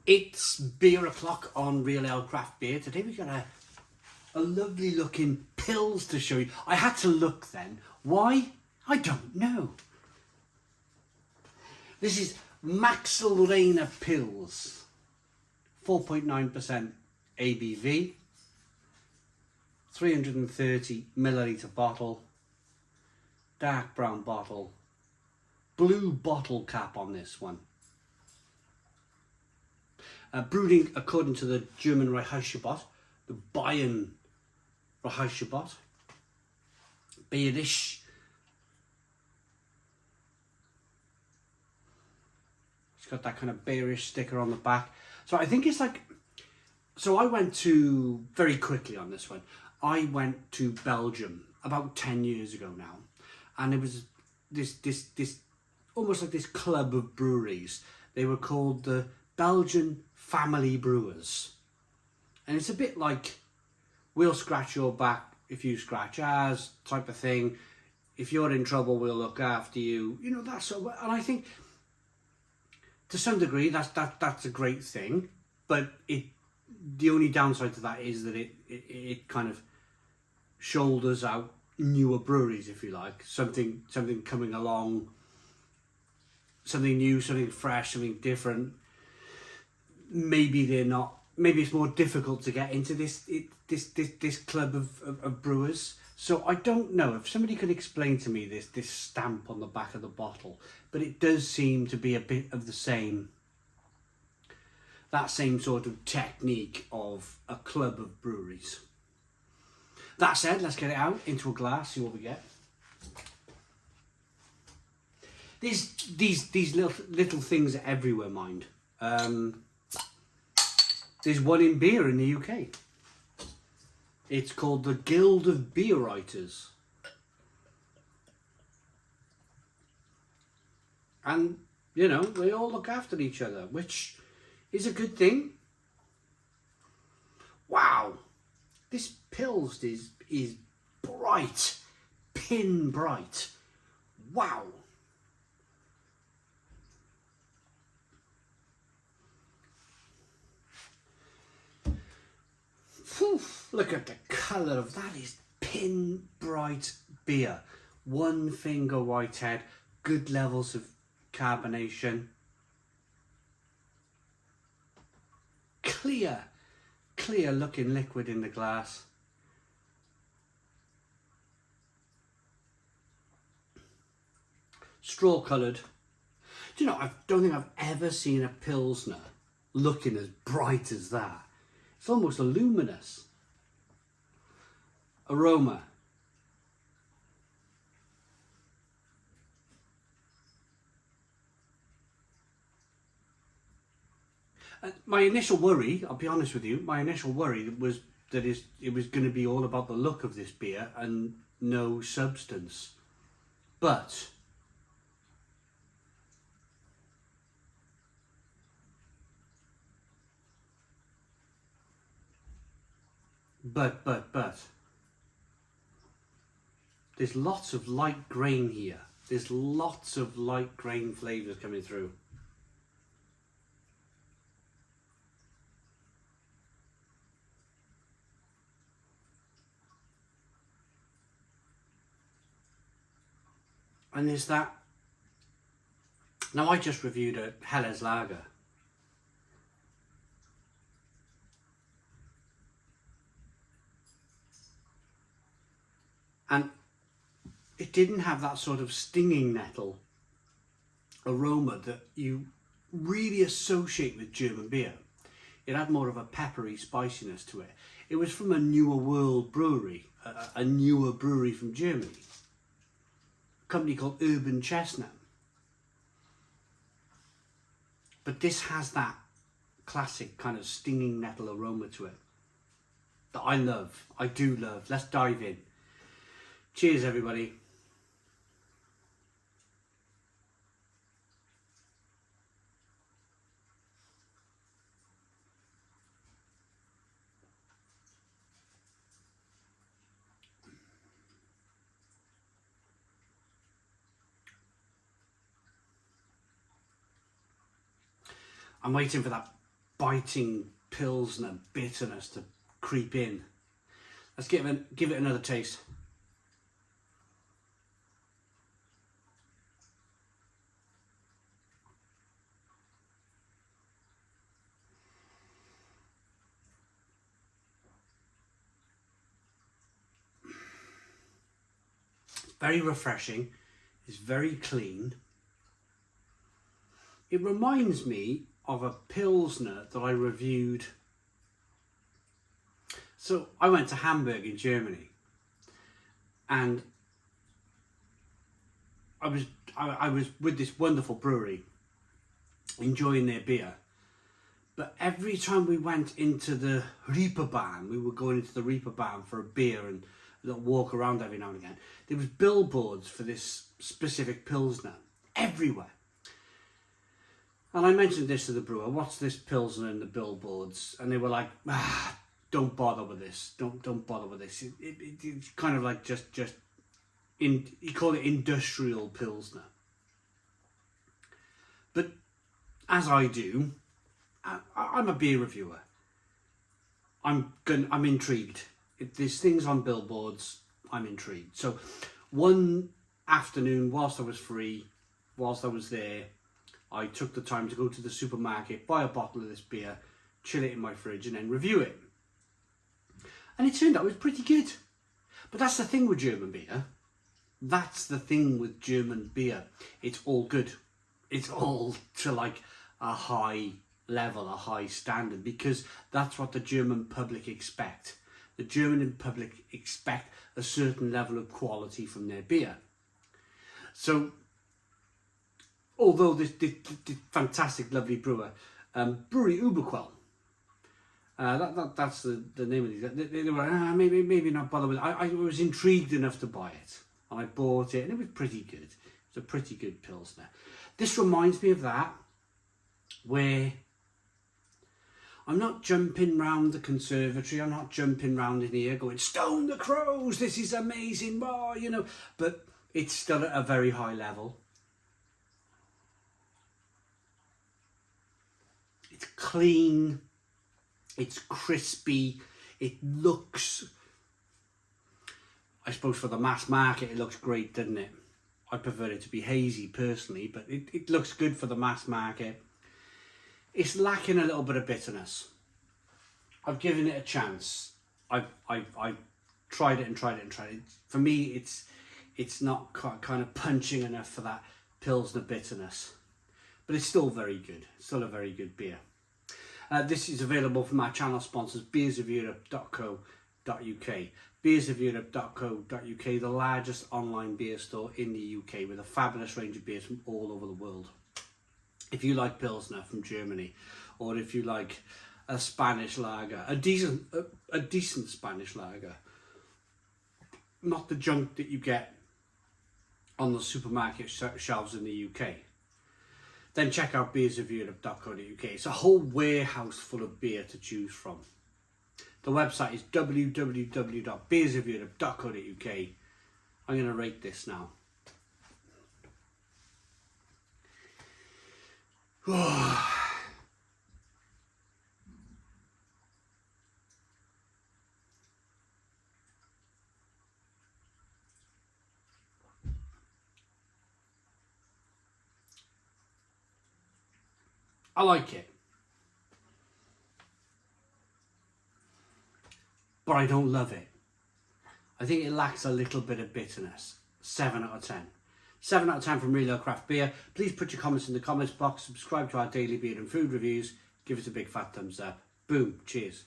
It's beer o'clock on Real Ale Craft Beer. Today we've got a lovely looking Pils to show you. I had to look then. Why? I don't know. This is Maxlrainer Pils. 4.9% ABV. 330 milliliter bottle. Dark brown bottle. Blue bottle cap on this one. Brewed according to the German Reinheitsgebot, the Bayern Reinheitsgebot. Bayerisch. It's got that kind of Bayerisch sticker on the back. So I think it's like, so I went to, very quickly on this one, I went to Belgium about 10 years ago now. And it was this almost like this club of breweries. They were called the Belgian Family Brewers. And it's a bit like, we'll scratch your back if you scratch ours type of thing. If you're in trouble, we'll look after you. You know, that sort of, and I think to some degree that's a great thing. But the only downside to that is that it kind of shoulders out newer breweries, if you like. Something coming along, something new, something fresh, something different. Maybe they're not. Maybe it's more difficult to get into this club of brewers. So I don't know if somebody could explain to me this stamp on the back of the bottle. But it does seem to be a bit of the same. That same sort of technique of a club of breweries. That said, let's get it out into a glass. See what we get. These little things are everywhere, mind. There's one in beer in the UK. It's called the Guild of Beer Writers. And, you know, they all look after each other, which is a good thing. Wow. This Pils is bright. Pin bright. Wow. Whew, look at the colour of that. Is pin bright beer. One finger white head, good levels of carbonation. Clear looking liquid in the glass. Straw coloured. Do you know, I don't think I've ever seen a Pilsner looking as bright as that. It's almost a luminous aroma. My initial worry, I'll be honest with you, my initial worry was that it was going to be all about the look of this beer and no substance. But there's lots of light grain here. There's lots of light grain flavours coming through. And there's that. Now I just reviewed a Helles Lager. And it didn't have that sort of stinging nettle aroma that you really associate with German beer. It had more of a peppery spiciness to it. It was from a newer world brewery, a newer brewery from Germany. A company called Urban Chestnut. But this has that classic kind of stinging nettle aroma to it that I love. I do love. Let's dive in. Cheers, everybody. I'm waiting for that biting Pilsner bitterness to creep in. Let's give it another taste. Very refreshing. It's very clean. It reminds me of a Pilsner that I reviewed. So I went to Hamburg in Germany, and I was with this wonderful brewery enjoying their beer. But every time we went into the Reeperbahn, we were going into the Reeperbahn for a beer and walk around every now and again. There was billboards for this specific Pilsner everywhere. And I mentioned this to the brewer, what's this Pilsner in the billboards? And they were like, don't bother with this. Don't bother with this. It's kind of like you call it industrial Pilsner. But as I do, I'm a beer reviewer. I'm intrigued. If there's things on billboards, I'm intrigued. So one afternoon, whilst I was free, whilst I was there, I took the time to go to the supermarket, buy a bottle of this beer, chill it in my fridge, and then review it. And it turned out it was pretty good. But that's the thing with German beer. That's the thing with German beer. It's all good. It's all to like a high level, a high standard, because that's what the German public expect. The German public expect a certain level of quality from their beer. So, although this fantastic, lovely brewer, Brewery Uberquell, that's the name of these. They were maybe not bother with it. I was intrigued enough to buy it, and I bought it, and it was pretty good. It's a pretty good Pilsner. This reminds me of that, where I'm not jumping round the conservatory, I'm not jumping round in here going, "Stone the Crows, this is amazing," but it's still at a very high level. It's clean, it's crispy, it looks, I suppose for the mass market it looks great, doesn't it? I prefer it to be hazy personally, but it looks good for the mass market. It's lacking a little bit of bitterness. I've given it a chance. I've tried it and tried it and tried it. For me, it's not kind of punching enough for that Pilsner bitterness, but it's still very good. It's still a very good beer. This is available from our channel sponsors, beersofeurope.co.uk. Beersofeurope.co.uk, the largest online beer store in the UK, with a fabulous range of beers from all over the world. If you like Pilsner from Germany, or if you like a Spanish lager, a decent Spanish lager, not the junk that you get on the supermarket shelves in the UK, then check out beersofeurope.co.uk. It's a whole warehouse full of beer to choose from. The website is www.beersofeurope.co.uk. I'm going to rate this now. I like it, but I don't love it. I think it lacks a little bit of bitterness. 7 out of 10. 7 out of 10 from Real Ale Craft Beer. Please put your comments in the comments box. Subscribe to our daily beer and food reviews. Give us a big fat thumbs up. Boom. Cheers.